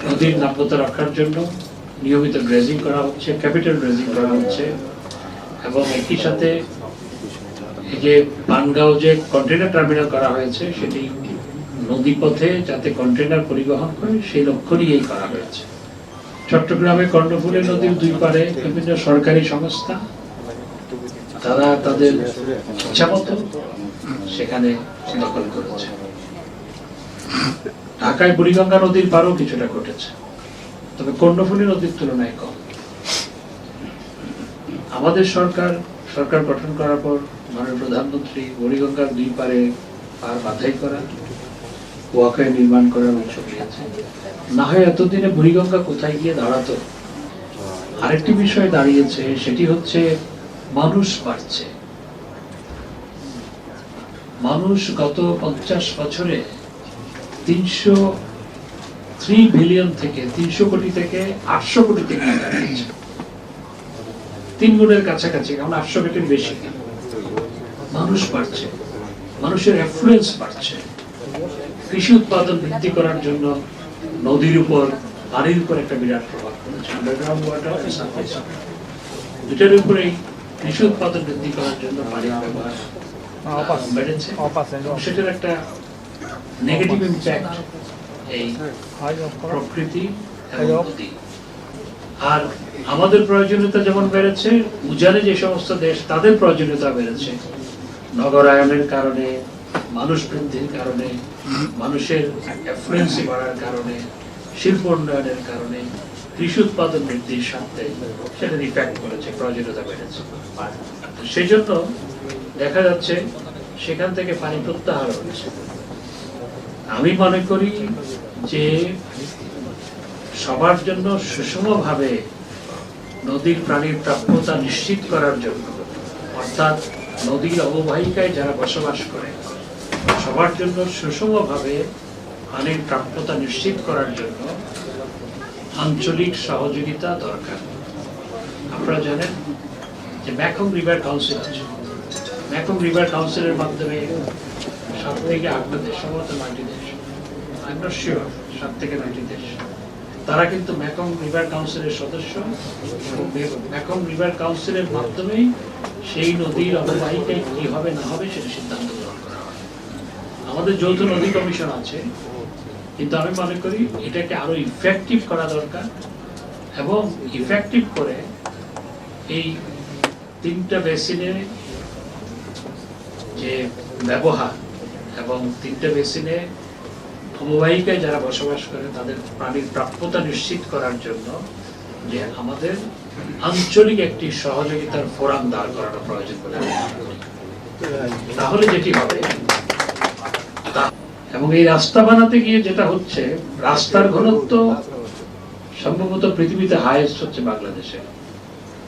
নদীর নাব্যতা রক্ষার জন্য নিয়মিত ড্রেজিং করা হচ্ছে, ক্যাপিটাল ড্রেজিং করা হচ্ছে, এবং একই সাথে এই যে পানগাঁও যে কন্টেনার টার্মিনাল করা হয়েছে সেটি নদীপথে যাতে কন্টেনার পরিবহন করে সেই লক্ষ্য নিয়েই করা হয়েছে। চট্টগ্রামে কর্ণফুলী নদীর দুই পারে বিভিন্ন সরকারি সংস্থা তারা তাদের ইচ্ছামতো সেখানে দখল করেছে। ঢাকায় বুড়িগঙ্গা নদীর পারেও কিছুটা ঘটেছে, তবে কর্ণফুলী নদীর তুলনায় কম। আমাদের সরকার গঠন করার পর মাননীয় প্রধানমন্ত্রী বুড়িগঙ্গার দুই পারে পার বাধাই করা, ওয়াকওয়ে নির্মাণ করার উদ্যোগ নিয়েছে। না হয় এতদিনে বুড়িগঙ্গা কোথায় গিয়ে দাঁড়াতো। আরেকটি বিষয় দাঁড়িয়েছে, সেটি হচ্ছে মানুষ বাড়ছে। মানুষ গত 50 বছরে 303 বিলিয়ন থেকে 300 কোটি থেকে 800 কোটি থেকে দাঁড়িয়েছে। 3 গুণের কাছাকাছি, কারণ 800 কোটির বেশি। মানুষ বাড়ছে, মানুষের অ্যাফ্লুয়েন্স বাড়ছে। কৃষি উৎপাদন বৃদ্ধি করার জন্য নদীর উপর, পানির উপর একটা বিরাট প্রভাব পড়েছে। আন্ডারগ্রাউন্ড ওয়াটার, সারফেস ওয়াটার, দুটার উপরে কৃষি উৎপাদন বৃদ্ধি করার জন্য পানির ব্যবহার বেড়েছে। সেটার একটা নেগেটিভ ইম্প্যাক্ট এই প্রকৃতি এবং নদী। আর আমাদের প্রয়োজনীয়তা যেমন বেড়েছে, উজানে যে সমস্ত দেশ তাদের প্রয়োজনীয়তা বেড়েছে। নগরায়নের কারণে, মানুষ বৃদ্ধির কারণে, মানুষের অ্যাফ্লুয়েন্সি বাড়ার কারণে, শিল্প উন্নয়নের কারণে, কৃষি উৎপাদন বৃদ্ধির সাথে সেটার ইফেক্ট করেছে, প্রয়োজনীয়তা বেড়েছে। সেই জন্য দেখা যাচ্ছে সেখান থেকে পানি প্রত্যাহার হচ্ছে। আমি মনে করি যে সবার জন্য সুষমভাবে নদীর প্রাণীর প্রাপ্যতা নিশ্চিত করার জন্য, অর্থাৎ নদীর অববাহিকায় যারা বসবাস করে সবার জন্য সুষমভাবে পানির প্রাপ্যতা নিশ্চিত করার জন্য আঞ্চলিক সহযোগিতা দরকার। আপনারা জানেন যে মেকং রিভার কাউন্সিল আছে। মেকং রিভার কাউন্সিলের মাধ্যমে 7 থেকে 8টা দেশ, সম্ভবত 9টি দেশ, আই এম নট শিওর, 7 থেকে 9টি দেশ, তারা কিন্তু মেকং রিভার কাউন্সিলের সদস্য। মেকং রিভার কাউন্সিলের মাধ্যমেই সেই নদীর অববাহিকায় কি হবে না হবে সেটা সিদ্ধান্ত গ্রহণ করা হয়। আমাদের যৌথ নদী কমিশন আছে, কিন্তু আমি মনে করি এটাকে আরো ইফেক্টিভ করা দরকার, এবং ইফেক্টিভ করে এই 3টা বেসিনের যে ব্যবহার এবং 3টা বেসিনে অববাহিকায় যারা বসবাস করে তাদের পানির প্রাপ্যতা নিশ্চিত করার জন্য যে আমাদের আঞ্চলিক একটি সহযোগিতার ফোরাম দাঁড় করানো প্রয়োজন বলে আমি মনে করি। তাহলে যেটি হবে, এবং এই রাস্তা বানাতে গিয়ে যেটা হচ্ছে, রাস্তার ঘনত্ব সম্ভবত পৃথিবীতে হাইয়েস্ট হচ্ছে বাংলাদেশে,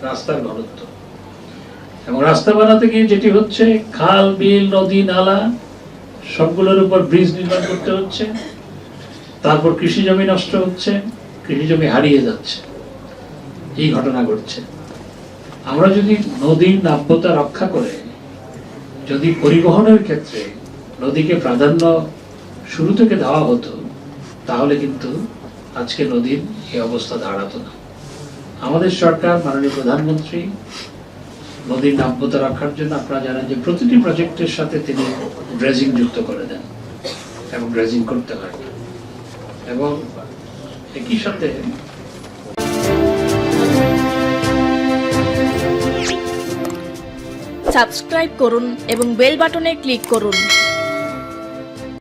রাস্তার ঘনত্ব। এবং রাস্তা বানাতে গিয়ে যেটি হচ্ছে, খাল, বিল, নদী, নালা সবগুলোর উপর ব্রিজ নির্মাণ করতে হচ্ছে। তারপর কৃষি জমি নষ্ট হচ্ছে, কৃষি জমি হারিয়ে যাচ্ছে, এই ঘটনা ঘটছে। আমরা যদি নদীর নাব্যতা রক্ষা করে, যদি পরিবহনের ক্ষেত্রে নদীকে প্রাধান্য শুরু থেকে দেওয়া হতো, তাহলে কিন্তু আজকে নদীর এই অবস্থা দাঁড়াতো না। আমাদের সরকার, মাননীয় প্রধানমন্ত্রী নদীর নাব্যতা রক্ষার জন্য, আপনারা জানেন যে প্রতিটি প্রজেক্টের সাথে তিনি ড্রেজিং যুক্ত করে দেন, এবং ড্রেজিং করতে হয়। এবং একই সাথে সাবস্ক্রাইব করুন এবং বেল বাটনে ক্লিক করুন।